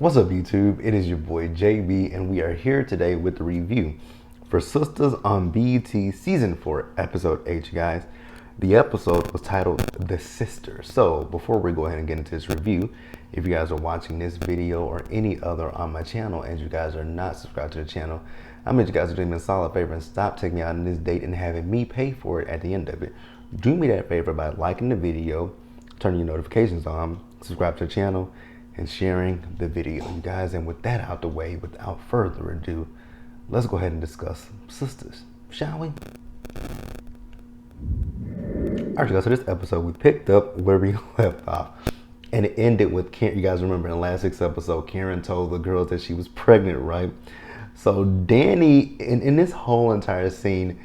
What's up, YouTube? It is your boy JB, and we are here today with the review for Sistas on BET Season 4, Episode 8, you guys. The episode was titled The Sisters. So, before we go ahead and get into this review, if you guys are watching this video or any other on my channel and you guys are not subscribed to the channel, I mean, you guys are doing me a solid favor and stop taking me out on this date and having me pay for it at the end of it. Do me that favor by liking the video, turning your notifications on, subscribe to the channel, and sharing the video, you guys. And with that out the way, without further ado, let's go ahead and discuss Sisters, shall we? Alright, guys, so this episode we picked up where we left off, and it ended with Karen. You guys remember in last week's episode, Karen told the girls that she was pregnant, right? So Danny, in this whole entire scene,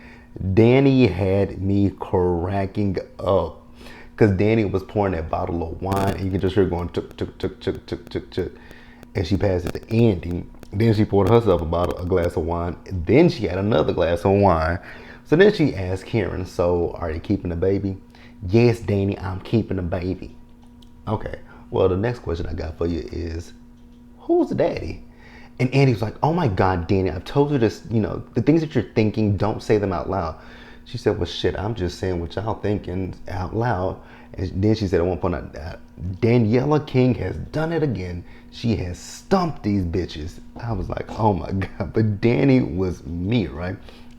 Danny had me cracking up. Because Danny was pouring that bottle of wine, and you can just hear her going tuk tuk tuk tuk tuk tuk tuk, and she passed it to Andy. Then she poured herself a glass of wine. And then she had another glass of wine. So then she asked Karen, "So are you keeping the baby?" "Yes, Danny, I'm keeping the baby." Okay. Well, the next question I got for you is, who's the daddy? And Andy was like, "Oh my God, Danny, I've told you this. You know, the things that you're thinking, don't say them out loud." She said, "Well, shit, I'm just saying what y'all thinking out loud." And then she said at one point, "Daniela King has done it again. She has stumped these bitches." I was like, oh my God. But Danny was me, right?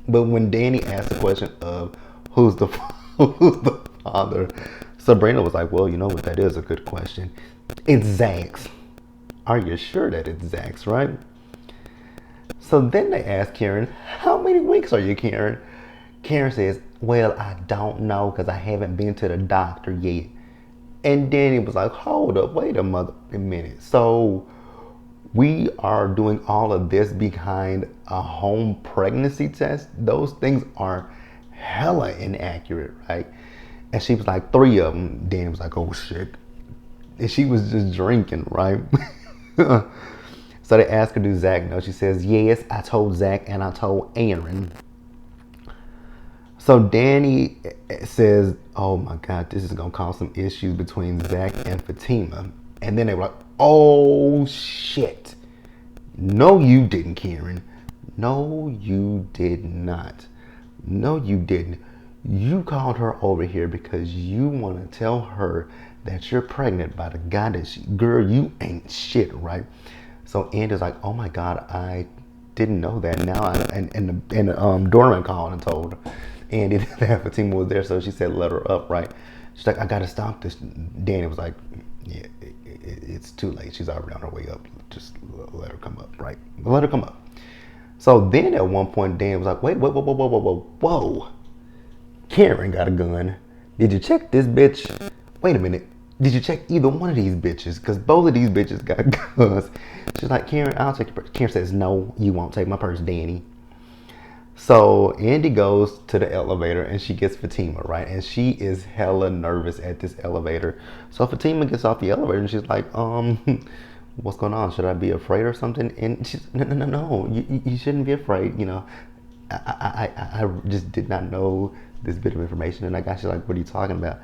But when Danny asked the question of who's the father, Sabrina was like, "Well, you know what? That is a good question. It's Zach's." "Are you sure that it's Zach's, right?" So then they asked Karen, "How many weeks are you, Karen?" Karen says, "Well, I don't know because I haven't been to the doctor yet." And Danny was like, "Hold up, wait a minute. So we are doing all of this behind a home pregnancy test? Those things are hella inaccurate, right?" And she was like, "3 of them." Danny was like, "Oh shit." And she was just drinking, right? So they asked her, "Do Zach know?" She says, "Yes, I told Zach and I told Aaron." So Danny says, "Oh my God, this is gonna cause some issues between Zach and Fatima." And then they were like, "Oh shit. No, you didn't, Karen. No, you did not. No, you didn't. You called her over here because you want to tell her that you're pregnant by the guy that girl, you ain't shit, right?" So Andy's like, "Oh my God, I didn't know that." Now and the doorman called and told her. And that Fatima was there, so she said, "Let her up," right? She's like, "I gotta stop this." Danny was like, "Yeah, it's too late. She's already on her way up. Just let her come up, right? Let her come up." So then at one point, Danny was like, "Wait, whoa, whoa, whoa, whoa, whoa, whoa, whoa. Karen got a gun. Did you check this bitch? Wait a minute. Did you check either one of these bitches? Because both of these bitches got guns." She's like, "Karen, I'll take your purse." Karen says, "No, you won't take my purse, Danny." So Andy goes to the elevator and she gets Fatima, right? And she is hella nervous at this elevator. So Fatima gets off the elevator and she's like, "What's going on? Should I be afraid or something?" And she's, "No, you shouldn't be afraid. You know, I just did not know this bit of information." And I got, she's like, "What are you talking about?"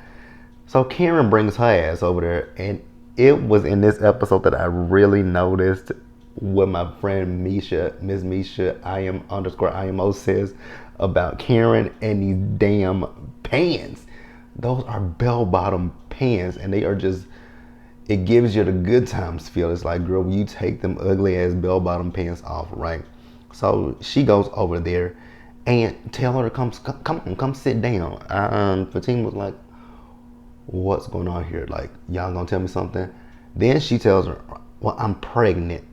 So Karen brings her ass over there, and it was in this episode that I really noticed what my friend Misha, Miss Misha, IM_IMO says about Karen and these damn pants. Those are bell-bottom pants, and they are just, it gives you the good times feel. It's like, girl, you take them ugly ass bell-bottom pants off, right? So she goes over there and tell her to come sit down. Fatima was like, "What's going on here? Like, y'all gonna tell me something?" Then she tells her, "Well, I'm pregnant."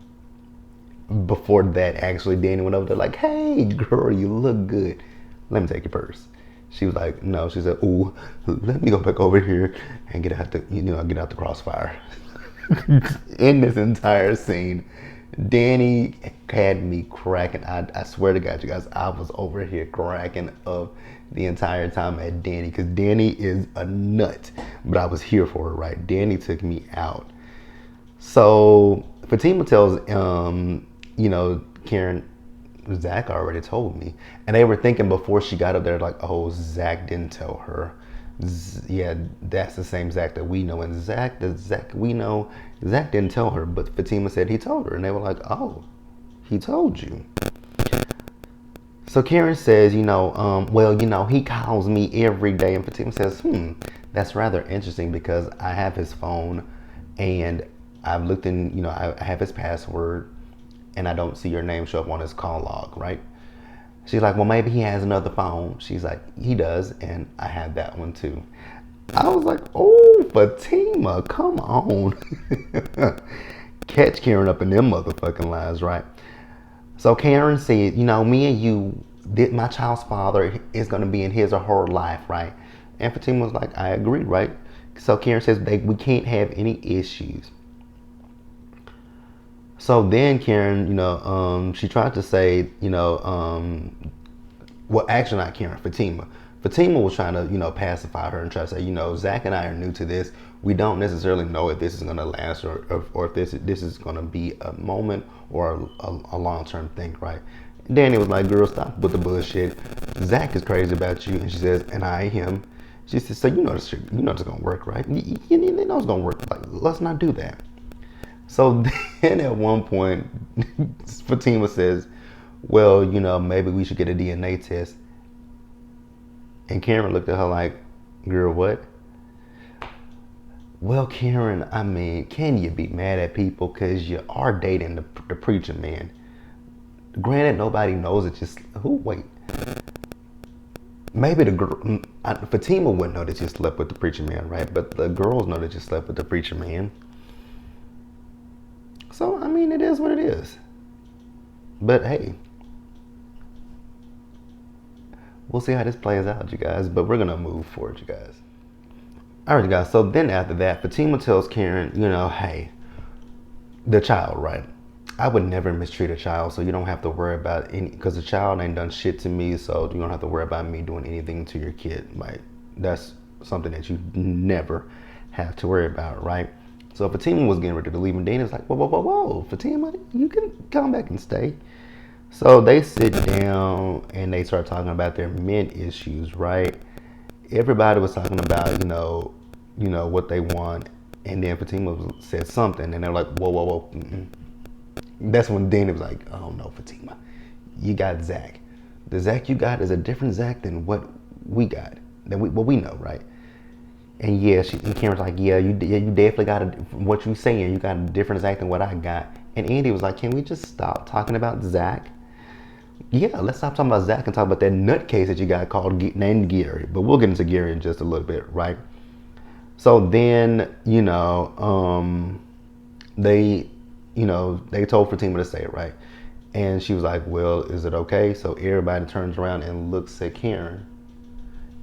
Before that, actually, Danny went over there like, "Hey, girl, you look good. Let me take your purse." She was like, "No." She said, "Ooh, let me go back over here and get out the crossfire." In this entire scene, Danny had me cracking. I swear to God, you guys, I was over here cracking up the entire time at Danny, because Danny is a nut, but I was here for it, right? Danny took me out. So Fatima tells Karen, "Zach already told me." And they were thinking before she got up there, like, "Oh, Zach didn't tell her." Yeah, that's the same Zach that we know. And the Zach we know, Zach didn't tell her, but Fatima said he told her. And they were like, oh, he told you. So Karen says, well, he calls me every day. And Fatima says, that's rather interesting because I have his phone and I've looked in, I have his password and I don't see your name show up on his call log, right? She's like, well, maybe he has another phone. She's like, he does, and I have that one too. I was like, oh, Fatima, come on. Catch Karen up in them motherfucking lies, right? So Karen said, me and you, my child's father is going to be in his or her life, right? And Fatima was like, I agree, right? So Karen says, we can't have any issues. So then Karen, she tried to say, well, actually not Karen, Fatima. Fatima was trying to, pacify her and try to say, Zach and I are new to this. We don't necessarily know if this is going to last or if this is going to be a moment or a long-term thing, right? Danny was like, girl, stop with the bullshit. Zach is crazy about you. And she says, and I him. She says, so this it's going to work, right? You know it's going to work. Like, let's not do that. So then at one point, Fatima says, well, maybe we should get a DNA test. And Karen looked at her like, girl, what? Well, Karen, I mean, can you be mad at people because you are dating the preacher man? Granted, nobody knows it. Wait. Maybe the girl, Fatima wouldn't know that you slept with the preacher man, right? But the girls know that you slept with the preacher man. So, I mean, it is what it is. But hey, we'll see how this plays out, you guys. But we're going to move forward, you guys. All right, you guys. So then after that, Fatima tells Karen, hey, the child, right? I would never mistreat a child, so you don't have to worry about any, because the child ain't done shit to me, so you don't have to worry about me doing anything to your kid. Right? That's something that you never have to worry about, right? So Fatima was getting ready to leave, and Dana was like, whoa, Fatima, you can come back and stay. So they sit down and they start talking about their men issues, right? Everybody was talking about, what they want, and then Fatima said something, and they're like, whoa. Mm-mm. That's when Dana was like, oh no, Fatima, you got Zach. The Zach you got is a different Zach than what we got, what we know, right? And yeah, and Karen's like, yeah, you definitely got what you saying, you got a different Zach than what I got. And Andy was like, can we just stop talking about Zach? Yeah, let's stop talking about Zach and talk about that nutcase that you got named Gary. But we'll get into Gary in just a little bit, right? So then, they told Fatima to say it, right? And she was like, well, is it okay? So everybody turns around and looks at Karen.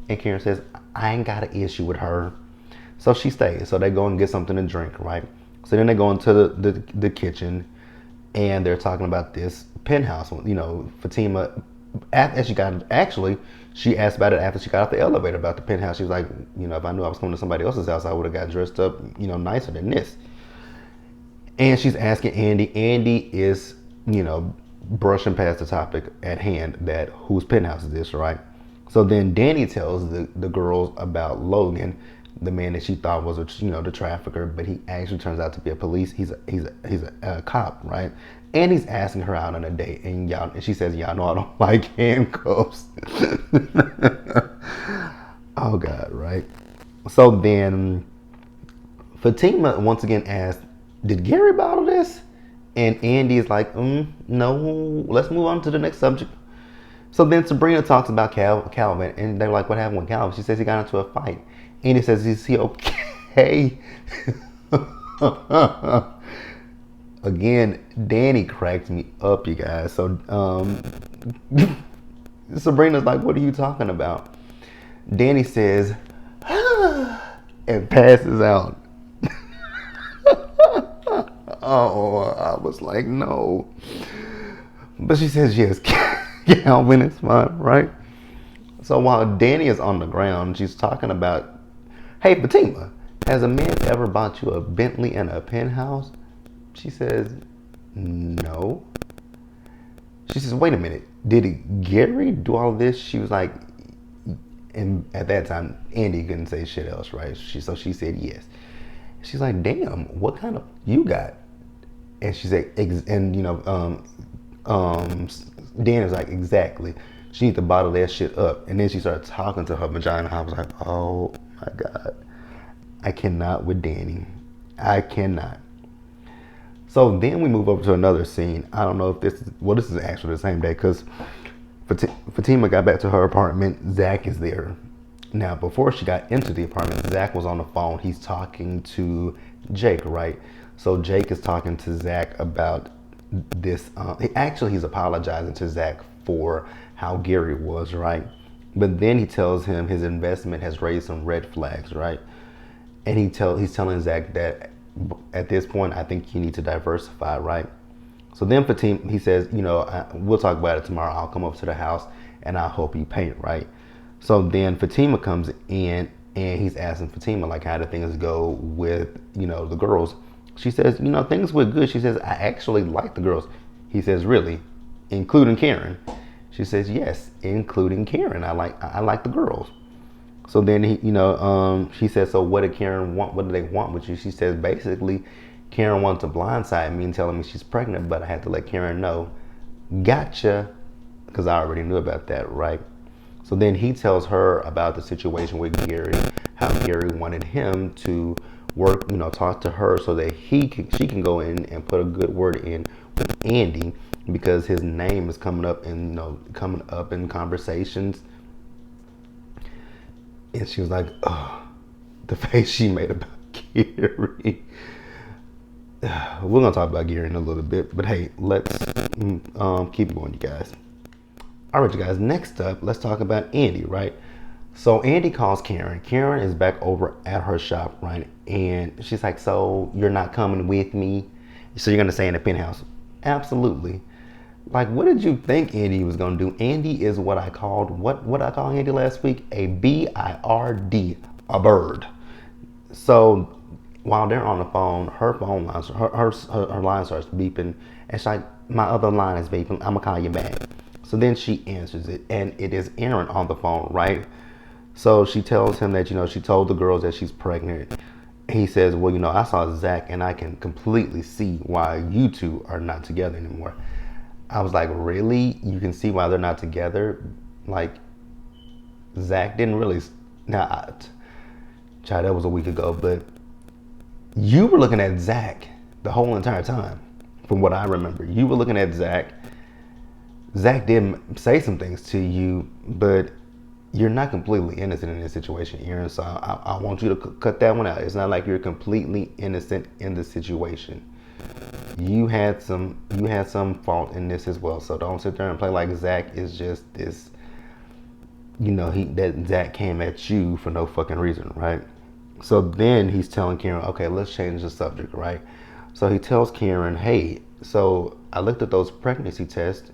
And Karen says, I ain't got an issue with her. So she stays. So they go and get something to drink, right? So then they go into the kitchen and they're talking about this penthouse. Fatima, she asked about it after she got off the elevator about the penthouse. She was like, if I knew I was coming to somebody else's house, I would have got dressed up, nicer than this. And she's asking Andy. Andy is, brushing past the topic at hand that whose penthouse is this, right? So then Danny tells the girls about Logan, the man that she thought was the trafficker, but he actually turns out to be a police. He's a cop, right? And he's asking her out on a date, and she says, y'all know I don't like handcuffs. Oh God, right? So then Fatima once again asked, did Gary bottle this? And Andy is like, no, let's move on to the next subject. So then Sabrina talks about Calvin, and they're like, what happened with Calvin? She says he got into a fight. Andy says, is he okay? Again, Danny cracked me up, you guys. So Sabrina's like, what are you talking about? Danny says, and passes out. Oh, I was like, no. But she says, yes, Calvin is fine, right? So while Danny is on the ground, she's talking about, hey, Fatima, has a man ever bought you a Bentley and a penthouse? She says, no. She says, wait a minute, did Gary do all this? She was like, And at that time, Andy couldn't say shit else, right? So she said yes. She's like, damn, what kind of you got? And she said, and Dan is like, exactly. She needs to bottle that shit up. And then she started talking to her vagina. I was like, oh my God. I cannot with Danny. I cannot. So then we move over to another scene. I don't know if this is actually the same day because Fatima got back to her apartment. Zach is there. Now, before she got into the apartment, Zach was on the phone. He's talking to Jake, right? So Jake is talking to Zach about this. He's apologizing to Zach for how Gary was, right? But then he tells him his investment has raised some red flags, right? And he's telling Zach that at this point, I think you need to diversify, right? So then Fatima, he says, we'll talk about it tomorrow. I'll come up to the house and I'll help you paint, right? So then Fatima comes in and he's asking Fatima, like, how do things go with, the girls? She says, things went good. She says, I actually like the girls. He says, really? Including Karen? She says, yes, including Karen. I like the girls. So then she says, so what did Karen want? What do they want with you? She says, basically, Karen wants to blindside me and telling me she's pregnant, but I had to let Karen know. Gotcha, because I already knew about that, right? So then he tells her about the situation with Gary, how Gary wanted him to work, talk to her so that she can go in and put a good word in with Andy because his name is coming up in conversations. And she was like, oh, the face she made about Gary. We're gonna talk about Gary in a little bit, but hey, let's keep going, you guys. All right, you guys, next up, let's talk about Andy, right? So Andy calls Karen. Karen is back over at her shop, right? And she's like, so you're not coming with me? So you're going to stay in the penthouse? Absolutely. Like, what did you think Andy was going to do? Andy is what I called, what I called Andy last week? A B-I-R-D, a bird. So while they're on the phone, her phone line, her line starts beeping. And she's like, my other line is beeping. I'm going to call you back. So then she answers it, and it is Aaron on the phone, right? So she tells him that, she told the girls that she's pregnant. He says, well, I saw Zach, and I can completely see why you two are not together anymore. I was like, really? You can see why they're not together? Like, Zach didn't really... Now, child, that was a week ago, but you were looking at Zach the whole entire time, from what I remember. You were looking at Zach. Zach did say some things to you, but you're not completely innocent in this situation, Aaron. So I want you to cut that one out. It's not like you're completely innocent in the situation. You had some fault in this as well. So don't sit there and play like Zach is just this, that Zach came at you for no fucking reason, right? So then he's telling Karen, okay, let's change the subject, right? So he tells Karen, hey, so I looked at those pregnancy tests.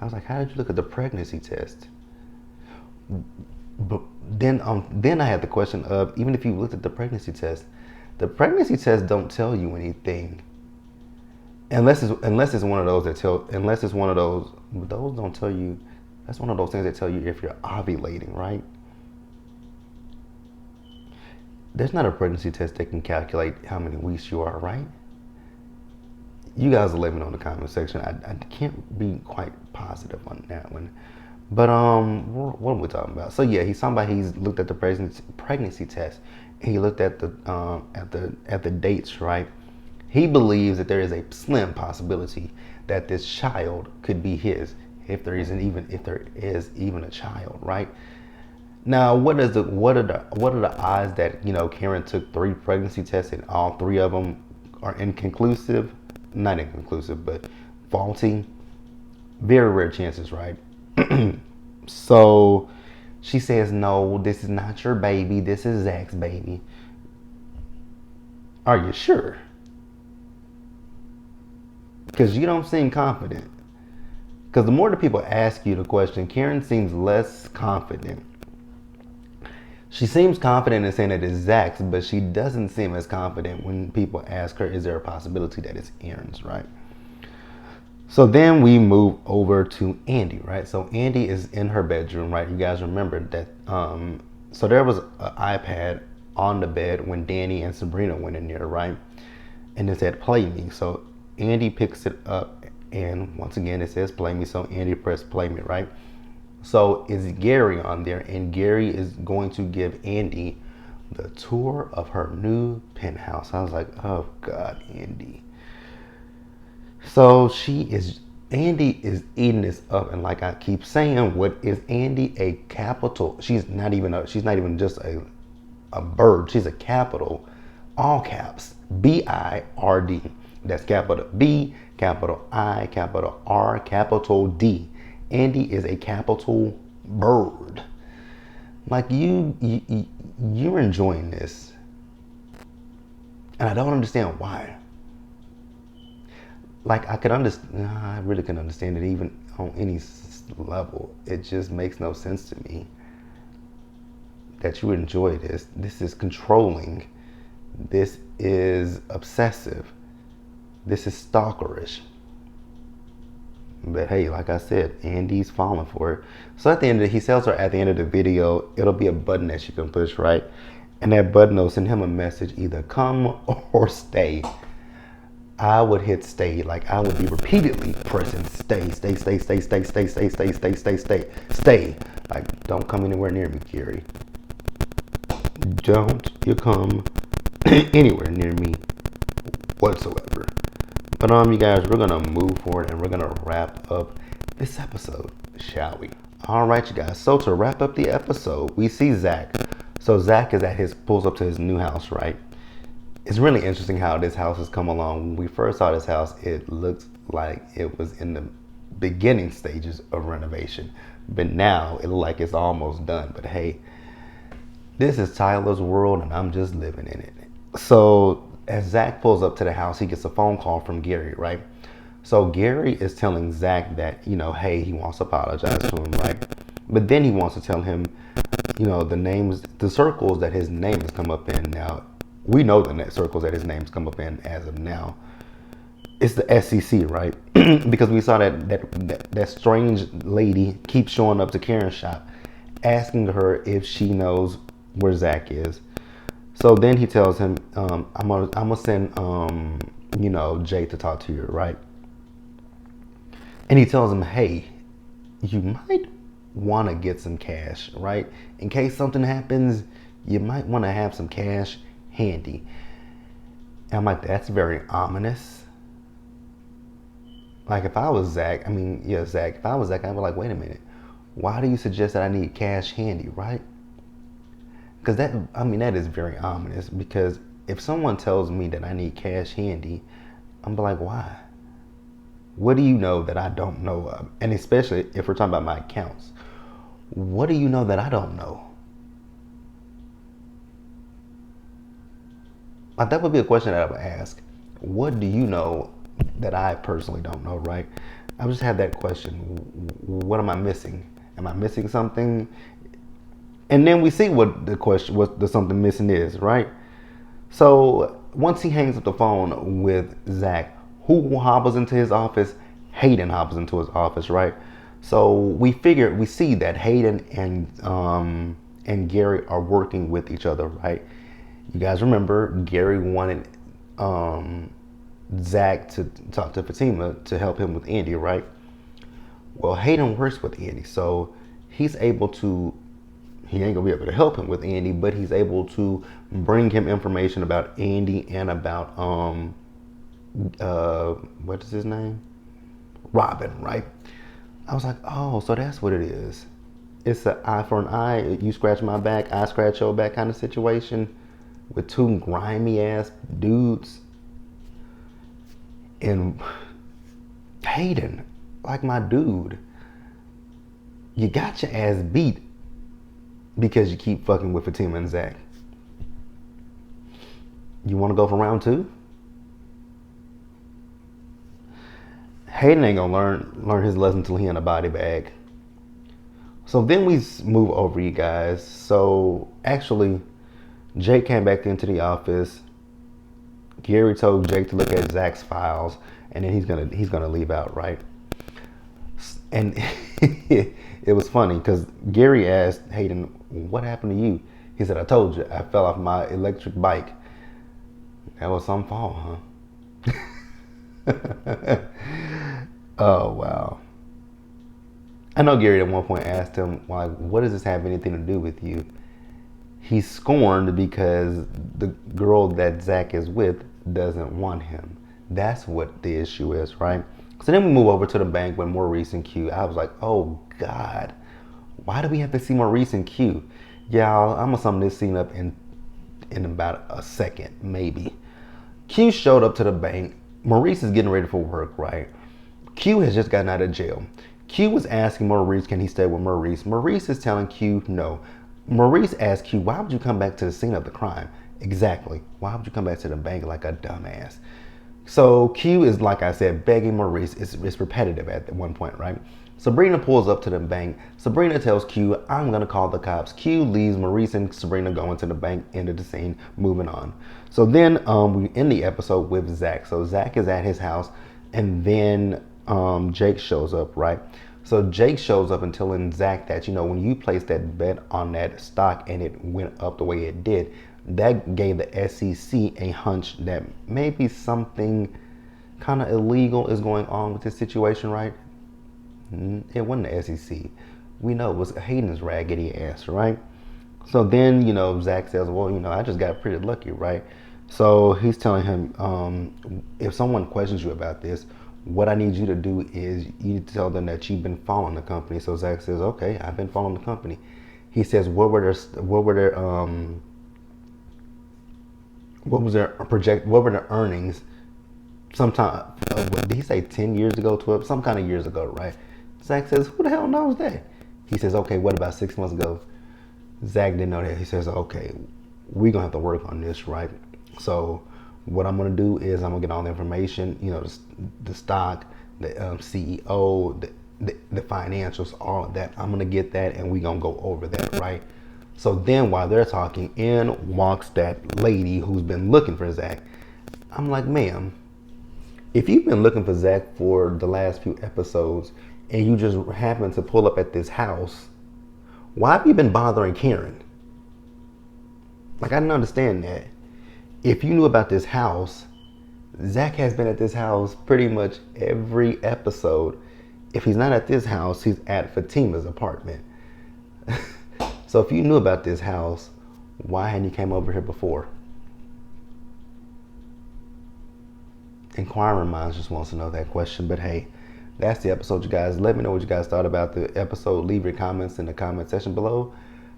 I was like, how did you look at the pregnancy test? But then I had the question of, even if you looked at the pregnancy test don't tell you anything. Unless it's one of those those don't tell you, that's one of those things that tell you if you're ovulating, right? There's not a pregnancy test that can calculate how many weeks you are, right? You guys will let me know in the comment section. I can't be quite positive on that one. But what are we talking about? So yeah, he's looked at the pregnancy test. He looked at the dates, right? He believes that there is a slim possibility that this child could be his, if there is even a child, right? Now, what are the odds that Karen took 3 pregnancy tests and all 3 of them are inconclusive? Not inconclusive, but faulty. Very rare chances, right? So she says, no, this is not your baby. This is Zach's baby. Are you sure? Because you don't seem confident. Because the more the people ask you the question, Karen seems less confident. She seems confident in saying that it's Zach's, but she doesn't seem as confident when people ask her, is there a possibility that it's Aaron's, right? So then we move over to Andy, right? So Andy is in her bedroom, right? You guys remember that. So there was an iPad on the bed when Danny and Sabrina went in there, right? And it said play me. So Andy picks it up, and once again it says play me. So Andy pressed play me, right? So it's Gary on there, and Gary is going to give Andy the tour of her new penthouse. I was like, oh God, Andy. So Andy is eating this up, and like I keep saying, what is Andy a capital? She's not even just a bird. She's a capital, all caps, BIRD. That's capital B, capital I, capital R, capital D. Andy is a capital bird. Like you're enjoying this, and I don't understand why. Like I could understand, I really can understand it even on any level. It just makes no sense to me that you enjoy this. This is controlling. This is obsessive. This is stalkerish. But hey, like I said, Andy's falling for it. So he tells her at the end of the video, it'll be a button that she can push, right? And that button will send him a message, either come or stay. I would hit stay, like I would be repeatedly pressing stay. Like, don't come anywhere near me, Gary. Don't you come anywhere near me whatsoever. But you guys, we're gonna move forward and we're gonna wrap up this episode, shall we? All right, you guys. So to wrap up the episode, we see Zach. So Zach is pulls up to his new house, right? It's really interesting how this house has come along. When we first saw this house, it looked like it was in the beginning stages of renovation, but now it looks like it's almost done. But hey, this is Tyler's world, and I'm just living in it. So as Zach pulls up to the house, he gets a phone call from Gary, right? So Gary is telling Zach that, hey, he wants to apologize to him, right? But then he wants to tell him, the circles that his name has come up in. Now, we know the net circles that his name's come up in as of now. It's the SEC, right? Because we saw that strange lady keep showing up to Karen's shop, asking her if she knows where Zach is. So then he tells him, I'm gonna send Jay to talk to you, right? And he tells him, hey, you might want to get some cash, right? In case something happens, you might want to have some cash handy. And I'm like, that's very ominous. Like if I was Zach, Zach, if I was Zach, I'd be like, wait a minute, why do you suggest that I need cash handy, right? Because that is very ominous, because if someone tells me that I need cash handy, I'm like, why? What do you know that I don't know of? And especially if we're talking about my accounts, what do you know that I don't know? Like that would be a question that I would ask. What do you know that I personally don't know, right? I would just have that question. What am I missing? Am I missing something? And then we see what the something missing is, right? So once he hangs up the phone with Zach, who hobbles into his office? Hayden hobbles into his office, right? So we see that Hayden and Gary are working with each other, right? You guys remember Gary wanted Zach to talk to Fatima to help him with Andy, right? Well, Hayden works with Andy, so he ain't gonna be able to help him with Andy, but he's able to bring him information about Andy and about what is his name? Robin, right? I was like, oh, so that's what it is. It's an eye for an eye. You scratch my back, I scratch your back kind of situation with two grimy ass dudes. And Hayden, like my dude, you got your ass beat because you keep fucking with Fatima and Zach. You want to go for round two? Hayden ain't gonna learn his lesson till he in a body bag. So then we move over, you guys. So actually, Jake came back into the office. Gary told Jake to look at Zach's files, and then he's gonna leave out, right? And it was funny because Gary asked Hayden, "What happened to you?" He said, "I told you, I fell off my electric bike." That was some fall, huh? Oh wow. I know Gary at one point asked him, like, "What does this have anything to do with you?" He's scorned because the girl that Zach is with doesn't want him. That's what the issue is, right? So then we move over to the bank with Maurice and Q. I was like, oh God, why do we have to see Maurice and Q? Yeah, I'm gonna sum this scene up in about a second, maybe. Q showed up to the bank. Maurice is getting ready for work, right? Q has just gotten out of jail. Q was asking Maurice, can he stay with Maurice? Maurice is telling Q no. Maurice asked Q, why would you come back to the scene of the crime? Exactly. Why would you come back to the bank like a dumbass? So Q is, like I said, begging Maurice. It's repetitive at one point, right? Sabrina pulls up to the bank. Sabrina tells Q, I'm going to call the cops. Q leaves. Maurice and Sabrina go into the bank, end of the scene, moving on. So then we end the episode with Zach. So Zach is at his house, and then Jake shows up, right? So Jake shows up and telling Zach that, when you placed that bet on that stock and it went up the way it did, that gave the SEC a hunch that maybe something kind of illegal is going on with this situation, right? It wasn't the SEC. We know it was Hayden's raggedy ass, right? So then, Zach says, well, I just got pretty lucky, right? So he's telling him, if someone questions you about this, what I need you to do is you need to tell them that you've been following the company. So Zach says, okay, I've been following the company. He says, what were their earnings sometime, what did he say, 10 years ago, 12, some kind of years ago, right? Zach says, who the hell knows that? He says, okay, what about 6 months ago? Zach didn't know that. He says, okay, we're going to have to work on this, right? So what I'm going to do is I'm going to get all the information, the stock, the CEO, the financials, all of that. I'm going to get that, and we're going to go over that, right? So then while they're talking, in walks that lady who's been looking for Zach. I'm like, ma'am, if you've been looking for Zach for the last few episodes and you just happen to pull up at this house, why have you been bothering Karen? Like, I didn't understand that. If you knew about this house, Zach has been at this house pretty much every episode. If he's not at this house, he's at Fatima's apartment. So if you knew about this house, why hadn't you came over here before? Inquiring minds just wants to know that question. But hey, that's the episode, you guys. Let me know what you guys thought about the episode. Leave your comments in the comment section below.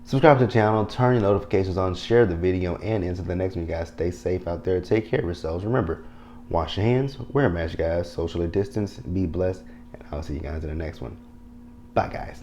Subscribe to the channel, turn your notifications on, share the video, and into the next one, you guys. Stay safe out there. Take care of yourselves. Remember, wash your hands, wear a mask, guys. Socially distance, be blessed, and I'll see you guys in the next one. Bye, guys.